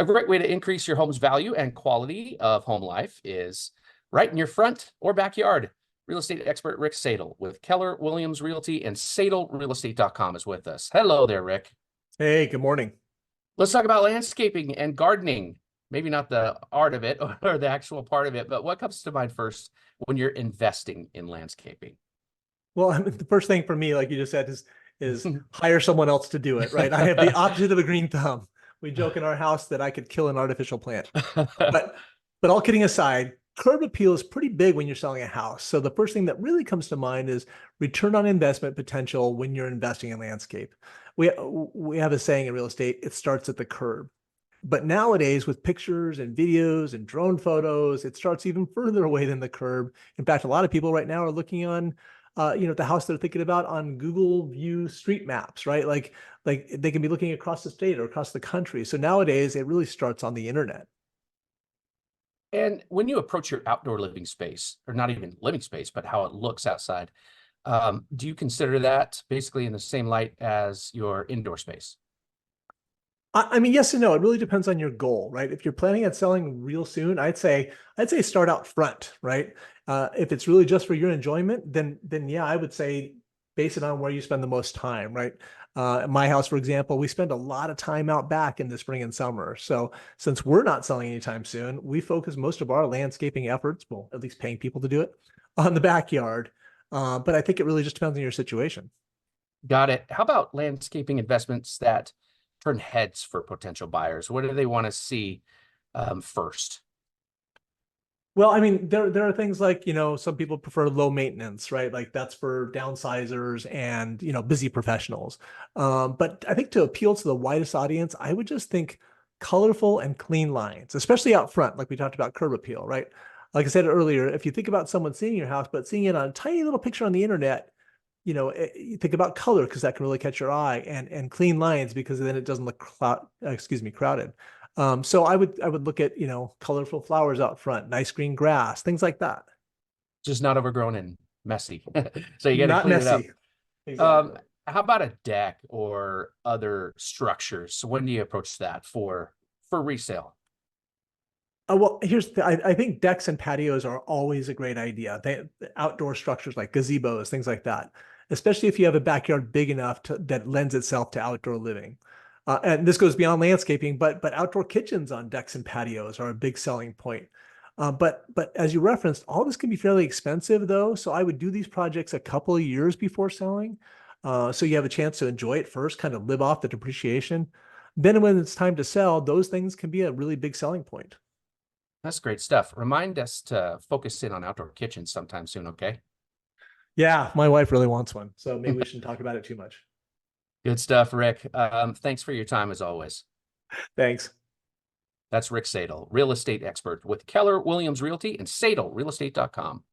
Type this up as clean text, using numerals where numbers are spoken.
A great way to increase your home's value and quality of home life is right in your front or backyard. Real estate expert Rick Sadle with Keller Williams Realty and SadleRealEstate.com is with us. Hello there, Rick. Hey, good morning. Let's talk about landscaping and gardening. Maybe not the art of it or the actual part of it, but what comes to mind first when you're investing in landscaping? Well, I mean, the first thing for me, like you just said, is hire someone else to do it, right? I have the opposite of a green thumb. We joke in our house that I could kill an artificial plant. But all kidding aside, curb appeal is pretty big when you're selling a house. So the first thing that really comes to mind is return on investment potential when you're investing in landscape. We have a saying in real estate, it starts at the curb. But nowadays, with pictures and videos and drone photos, it starts even further away than the curb. In fact, a lot of people right now are looking on, the house they're thinking about on Google View Street Maps, right? Like they can be looking across the state or across the country. So nowadays, it really starts on the internet. And when you approach your outdoor living space, or not even living space, but how it looks outside, do you consider that basically in the same light as your indoor space? I mean, yes and no. It really depends on your goal, right? If you're planning on selling real soon, I'd say start out front, right? If it's really just for your enjoyment, then yeah, I would say base it on where you spend the most time, right? At my house, for example, we spend a lot of time out back in the spring and summer. So since we're not selling anytime soon, we focus most of our landscaping efforts, well, at least paying people to do it, on the backyard. But I think it really just depends on your situation. Got it. How about landscaping investments that turn heads for potential buyers? What do they want to see first? Well, I mean, there are things like, some people prefer low maintenance, right? Like that's for downsizers and, busy professionals. But I think to appeal to the widest audience, I would just think colorful and clean lines, especially out front, like we talked about curb appeal, right? Like I said earlier, if you think about someone seeing your house, but seeing it on a tiny little picture on the internet, you think about color because that can really catch your eye, and clean lines because then it doesn't look crowded. So I would look at, colorful flowers out front, nice green grass, things like that. Just not overgrown and messy. So you got to Not clean it up. messy. Um, Exactly. how about a deck or other structures? So when do you approach that for resale? Well, I think decks and patios are always a great idea. Outdoor structures like gazebos, things like that, especially if you have a backyard big enough that lends itself to outdoor living. And this goes beyond landscaping, but outdoor kitchens on decks and patios are a big selling point. But as you referenced, all this can be fairly expensive though. So I would do these projects a couple of years before selling. So you have a chance to enjoy it first, kind of live off the depreciation. Then when it's time to sell, those things can be a really big selling point. That's great stuff. Remind us to focus in on outdoor kitchens sometime soon, okay? Yeah, my wife really wants one, so maybe we shouldn't talk about it too much. Good stuff, Rick. Thanks for your time as always. Thanks. That's Rick Sadle, real estate expert with Keller Williams Realty and SadleRealEstate.com.